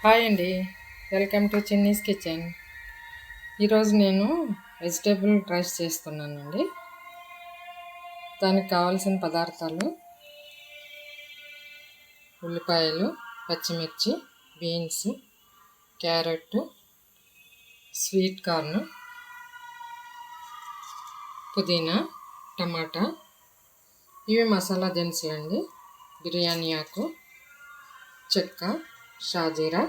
Hi అండి. Welcome to Chinni's kitchen. ఈరోజు నేను వెజిటేబుల్ రైస్ చేస్తున్నానండి. దానికి కావాల్సిన పదార్థాలు: ఉల్లిపాయలు, పచ్చిమిర్చి, బీన్స్, క్యారెట్, స్వీట్ కార్న్, పుదీనా, టమాటా. ఇవి మసాలా దినుసులు అండి. బిర్యానీ ఆకు, చెక్క, షాజీరా,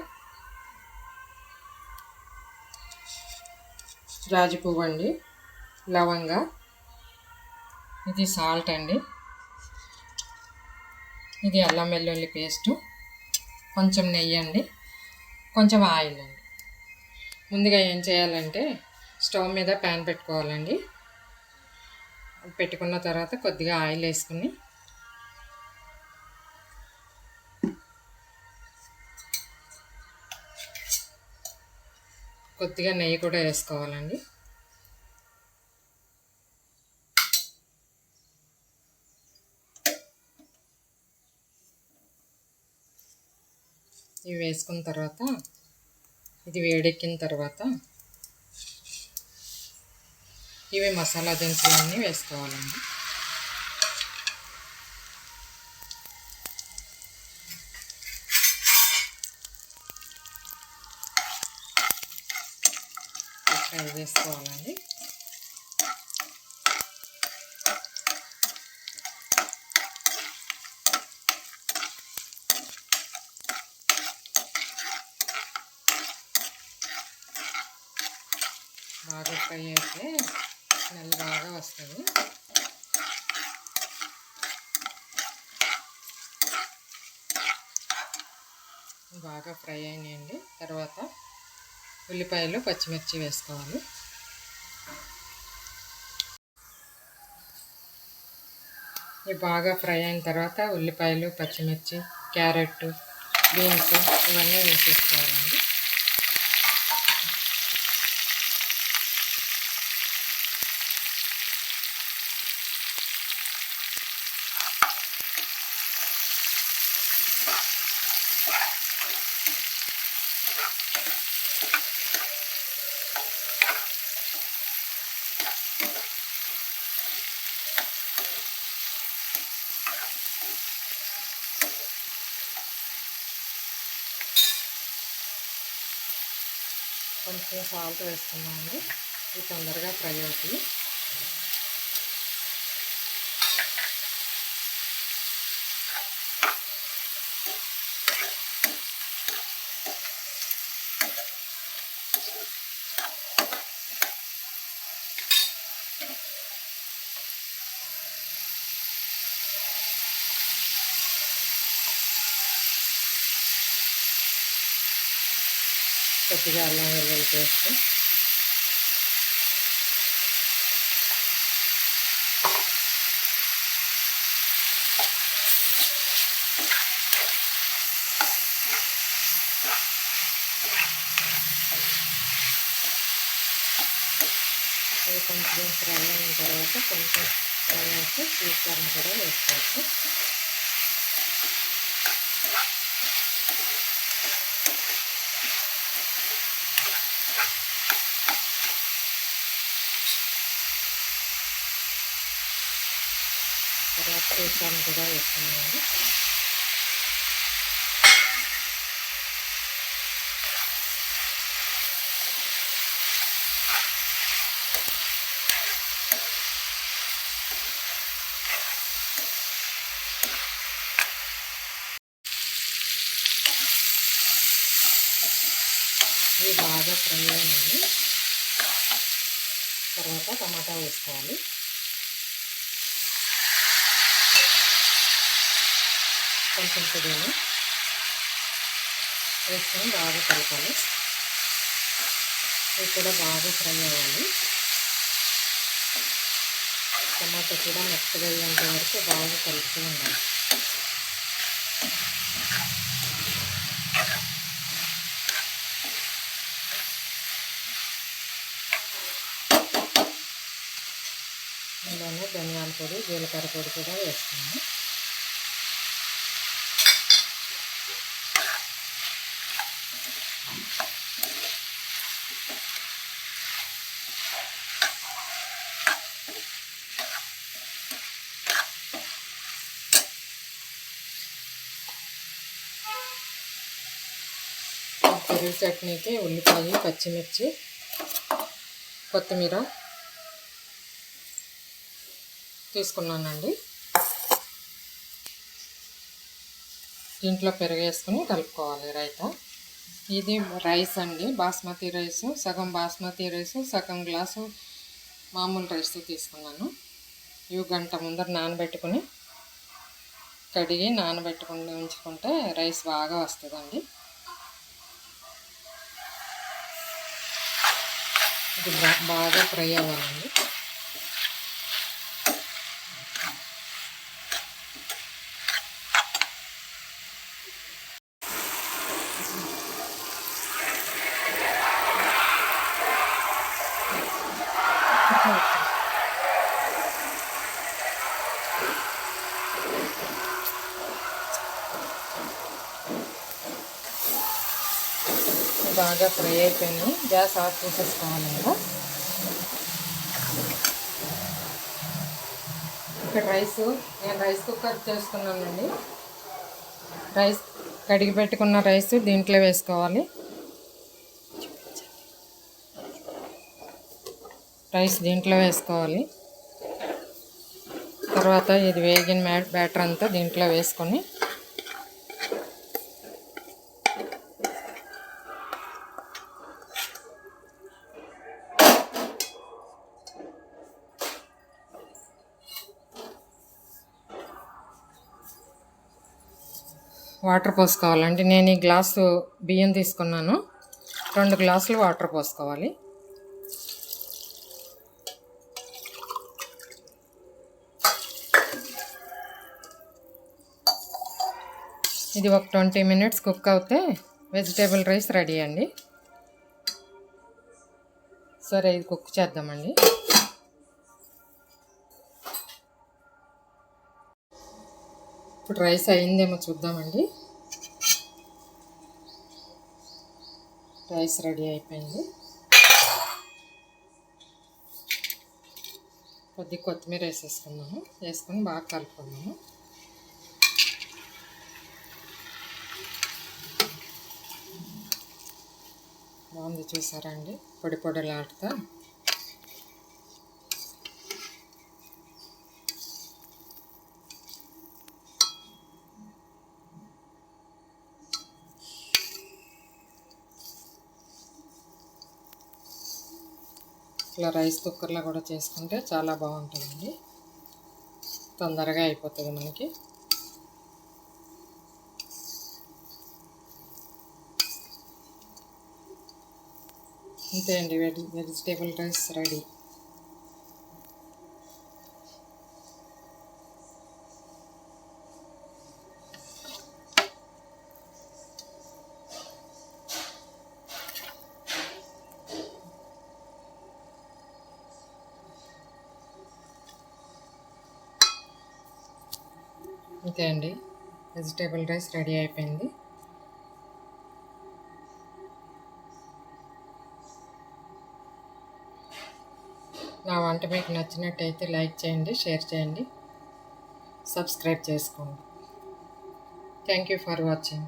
జాజి పువ్వు అండి, లవంగ. ఇది సాల్ట్ అండి. ఇది అల్లం వెల్లుల్లి పేస్టు, కొంచెం నెయ్యి అండి, కొంచెం ఆయిల్ అండి. ముందుగా ఏం చేయాలంటే స్టవ్ మీద ప్యాన్ పెట్టుకోవాలండి. పెట్టుకున్న తర్వాత కొద్దిగా ఆయిల్ వేసుకుని కొద్దిగా నెయ్యి కూడా వేసుకోవాలండి. ఇవి వేసుకున్న తర్వాత ఇది వేడెక్కిన తర్వాత ఇవి మసాలా దినుసులన్నీ వేసుకోవాలండి. ఫ్రై చేసుకోవాలండి. బాగా ఫ్రై అయితే స్మెల్ బాగా వస్తుంది. బాగా ఫ్రై అయినాయండి. తర్వాత ఉల్లిపాయలు, పచ్చిమిర్చి వేసుకోవాలి. ఇవి బాగా ఫ్రై అయిన తర్వాత ఉల్లిపాయలు, పచ్చిమిర్చి, క్యారెట్, బీన్స్ ఇవన్నీ వేసేసుకోవాలండి. కొంచెం సాల్ట్ వేసుకున్నామండి. ఇవి తొందరగా ఫ్రై అవుతాయి. కొద్దిగా అల్లం వెల్లుల్లి పేస్ట్, ఇది కొంచెం ఫ్రై అయిన తర్వాత కొంచెం ఫ్రై అయితే స్వీట్ కార్న్ కూడా వేసుకోవచ్చు. తర్వాత స్వీట్ కార్న్ కూడా వేసుకున్నామండి. ఇవి బాగా ఫ్రై అయినాయి. తర్వాత టమాటా వేసుకోవాలి. కొంచెం పుదీనా వేసుకొని బాగా కలపాలి. ఇవి కూడా బాగా ఫ్రై అవ్వాలి. టమాటా కూడా మెత్తగా అయ్యేంత వరకు బాగా కలుపుతూ ఉండాలి. ఇందులోనే ధనియాల పొడి, జీలకర్ర పొడి కూడా వేస్తున్నాను. పెరుగు చట్నీకి ఉల్లిపాయ, పచ్చిమిర్చి, కొత్తిమీర తీసుకున్నానండి. దీంట్లో పెరుగు వేసుకుని కలుపుకోవాలి రైతా. ఇది రైస్ అండి, బాస్మతి రైసు. సగం బాస్మతి రైసు, సగం గ్లాసు మామూలు రైస్ తీసుకున్నాను. ఇవి గంట ముందర నానబెట్టుకుని కడిగి నానబెట్టుకుని ఉంచుకుంటే రైస్ బాగా వస్తుందండి. ఇది బాగా ఫ్రై అవ్వాలండి. బాగా ఫ్రై అయిపోయింది. గ్యాస్ ఆఫ్ చేసేసుకోవాలి కదా. ఇక్కడ నేను రైస్ కుక్కర్ చేసుకున్నానండి. రైస్ కడిగి పెట్టుకున్న రైస్ దీంట్లో వేసుకోవాలి. తర్వాత ఇది వేగిన బ్యాటర్ అంతా దీంట్లో వేసుకొని వాటర్ పోసుకోవాలండి. నేను ఈ గ్లాసు బియ్యం తీసుకున్నాను, 2 గ్లాసులు వాటర్ పోసుకోవాలి. ఇది ఒక 20 మినిట్స్ కుక్ అవుతే వెజిటేబుల్ రైస్ రెడీ అండి. సరే, ఇది కుక్ చేద్దామండి. ఇప్పుడు రైస్ అయిందేమో చూద్దామండి. రైస్ రెడీ అయిపోయింది. కొద్దిగా కొత్తిమీర వేసుకొని బాగా కలుపుకున్నాము. బాగుంది, చూసారా అండి, పొడి పొడిలాడుతా. ఇట్లా రైస్ కుక్కర్లో కూడా చేసుకుంటే చాలా బాగుంటుందండి. తొందరగా అయిపోతుంది మనకి. అంతే అండి, వెజిటేబుల్ రైస్ రెడీ. అంతే అండి, వెజిటేబుల్ రైస్ రెడీ అయిపోయింది. నా వంట మీకు నచ్చినట్టయితే లైక్ చేయండి, షేర్ చేయండి, సబ్స్క్రైబ్ చేసుకోండి. Thank you for watching.